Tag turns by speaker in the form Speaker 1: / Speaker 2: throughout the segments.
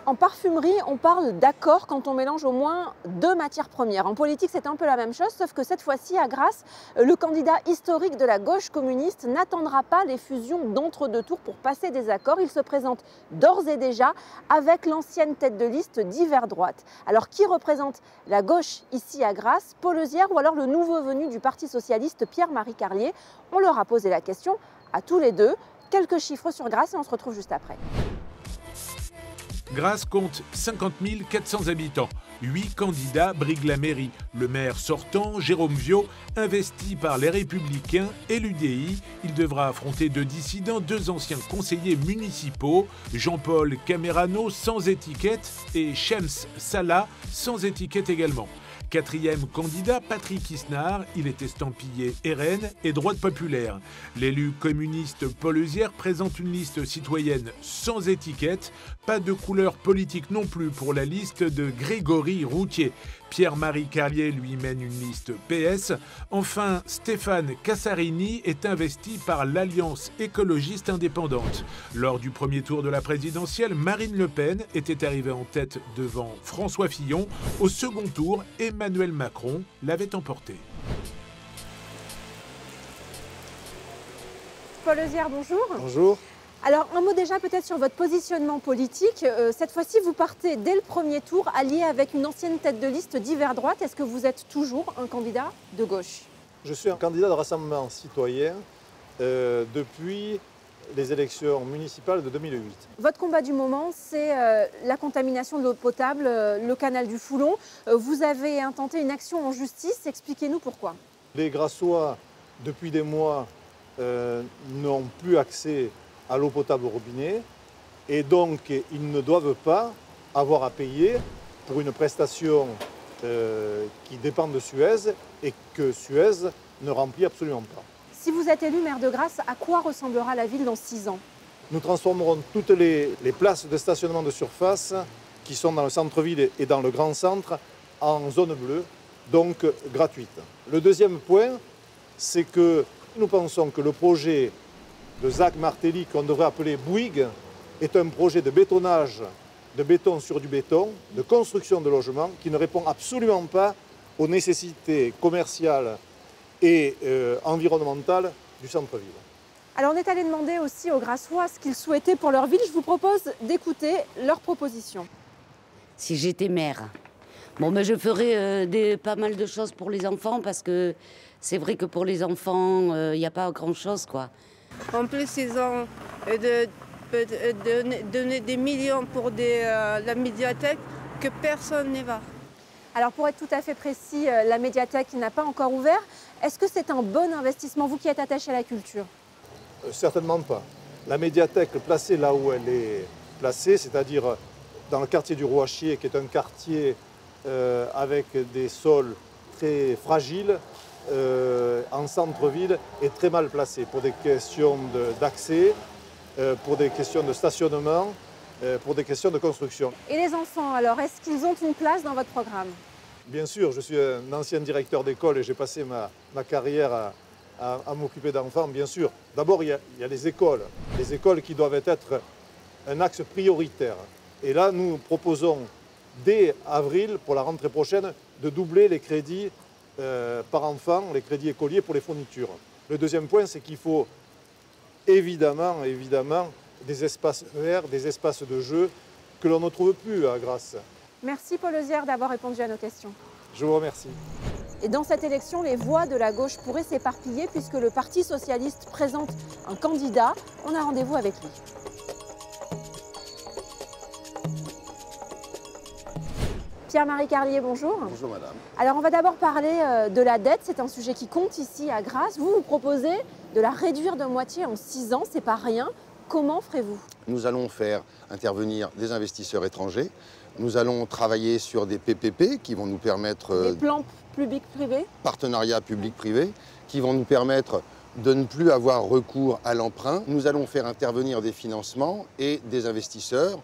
Speaker 1: En parfumerie, on parle d'accord quand on mélange au moins deux matières premières. En politique, c'est un peu la même chose, sauf que cette fois-ci, à Grasse, le candidat historique de la gauche communiste n'attendra pas les fusions d'entre-deux tours pour passer des accords. Il se présente d'ores et déjà avec l'ancienne tête de liste d'Hiver Droite. Alors, qui représente la gauche ici à Grasse, Paul Euzière ou alors le nouveau venu du Parti socialiste, Pierre-Marie Carlier? On leur a posé la question à tous les deux. Quelques chiffres sur Grasse et on se retrouve juste après.
Speaker 2: Grasse compte 50 400 habitants. 8 candidats briguent la mairie. Le maire sortant, Jérôme Viau, investi par les Républicains et l'UDI. Il devra affronter 2 dissidents, 2 anciens conseillers municipaux, Jean-Paul Camerano sans étiquette et Shems Salah sans étiquette également. 4e candidat, Patrick Isnard, il est estampillé RN et droite populaire. L'élu communiste Paul Euzière présente une liste citoyenne sans étiquette, pas de couleur politique non plus pour la liste de Grégory Routier. Pierre-Marie Carlier lui mène une liste PS. Enfin, Stéphane Cassarini est investi par l'Alliance écologiste indépendante. Lors du premier tour de la présidentielle, Marine Le Pen était arrivée en tête devant François Fillon. Au second tour, Emmanuel Macron l'avait emporté.
Speaker 1: Paul Euzière, bonjour.
Speaker 3: Bonjour.
Speaker 1: Alors, un mot déjà peut-être sur votre positionnement politique. Cette fois-ci, vous partez dès le premier tour allié avec une ancienne tête de liste d'Hiver Droite. Est-ce que vous êtes toujours un candidat de gauche?
Speaker 3: Je suis un candidat de Rassemblement citoyen depuis les élections municipales de 2008.
Speaker 1: Votre combat du moment, c'est la contamination de l'eau potable, le canal du Foulon. Vous avez intenté une action en justice. Expliquez-nous pourquoi.
Speaker 3: Les Grassois, depuis des mois, n'ont plus accès à l'eau potable au robinet et donc ils ne doivent pas avoir à payer pour une prestation qui dépend de Suez et que Suez ne remplit absolument pas.
Speaker 1: Si vous êtes élu maire de Grasse, à quoi ressemblera la ville dans 6 ans?
Speaker 3: Nous transformerons toutes les places de stationnement de surface qui sont dans le centre-ville et dans le grand centre en zone bleue, donc gratuite. Le deuxième point, c'est que nous pensons que le projet de Zach Martelly, qu'on devrait appeler Bouygues, est un projet de bétonnage, de béton sur du béton, de construction de logements, qui ne répond absolument pas aux nécessités commerciales et environnementales du centre-ville.
Speaker 1: Alors on est allé demander aussi aux Grassois ce qu'ils souhaitaient pour leur ville. Je vous propose d'écouter leurs propositions.
Speaker 4: Si j'étais maire, bon, mais je ferais pas mal de choses pour les enfants parce que c'est vrai que pour les enfants, il n'y a pas grand-chose, quoi.
Speaker 5: En plus, ils ont donné des millions pour la médiathèque que personne n'y va.
Speaker 1: Alors pour être tout à fait précis, la médiathèque n'a pas encore ouvert. Est-ce que c'est un bon investissement, vous qui êtes attaché à la culture?
Speaker 3: Certainement pas. La médiathèque placée là où elle est placée, c'est-à-dire dans le quartier du Rouachier, qui est un quartier avec des sols très fragiles, en centre-ville, est très mal placée pour des questions d'accès, pour des questions de stationnement, pour des questions de construction.
Speaker 1: Et les enfants, alors, est-ce qu'ils ont une place dans votre programme?
Speaker 3: Bien sûr, je suis un ancien directeur d'école et j'ai passé ma carrière à m'occuper d'enfants, bien sûr. D'abord, il y a les écoles qui doivent être un axe prioritaire. Et là, nous proposons, dès avril, pour la rentrée prochaine, de doubler les crédits par enfant, les crédits écoliers pour les fournitures. Le deuxième point, c'est qu'il faut évidemment des espaces verts, des espaces de jeu que l'on ne trouve plus à Grasse.
Speaker 1: Merci Paul Euzière d'avoir répondu à nos questions.
Speaker 3: Je vous remercie.
Speaker 1: Et dans cette élection, les voix de la gauche pourraient s'éparpiller puisque le Parti socialiste présente un candidat. On a rendez-vous avec lui. Pierre-Marie Carlier, bonjour.
Speaker 6: Bonjour madame.
Speaker 1: Alors on va d'abord parler de la dette, c'est un sujet qui compte ici à Grasse. Vous proposez de la réduire de moitié en 6 ans, c'est pas rien. Comment ferez-vous?
Speaker 6: Nous allons faire intervenir des investisseurs étrangers. Nous allons travailler sur des PPP qui vont nous permettre...
Speaker 1: Des plans public-privé?
Speaker 6: Partenariats public-privé qui vont nous permettre de ne plus avoir recours à l'emprunt. Nous allons faire intervenir des financements et des investisseurs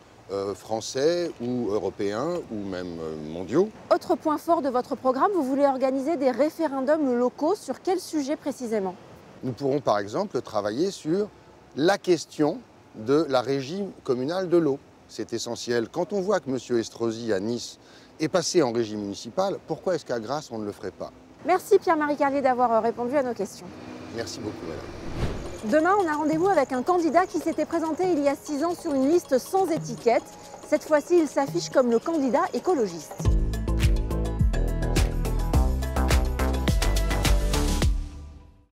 Speaker 6: français ou européens ou même mondiaux.
Speaker 1: Autre point fort de votre programme, vous voulez organiser des référendums locaux. Sur quel sujet précisément?
Speaker 6: Nous pourrons par exemple travailler sur la question de la régie communale de l'eau. c'est essentiel. Quand on voit que M. Estrosi à Nice est passé en régie municipale, pourquoi est-ce qu'à Grasse on ne le ferait pas?
Speaker 1: Merci Pierre-Marie Carlier d'avoir répondu à nos questions.
Speaker 6: Merci beaucoup, madame.
Speaker 1: Demain, on a rendez-vous avec un candidat qui s'était présenté il y a 6 ans sur une liste sans étiquette. Cette fois-ci, il s'affiche comme le candidat écologiste.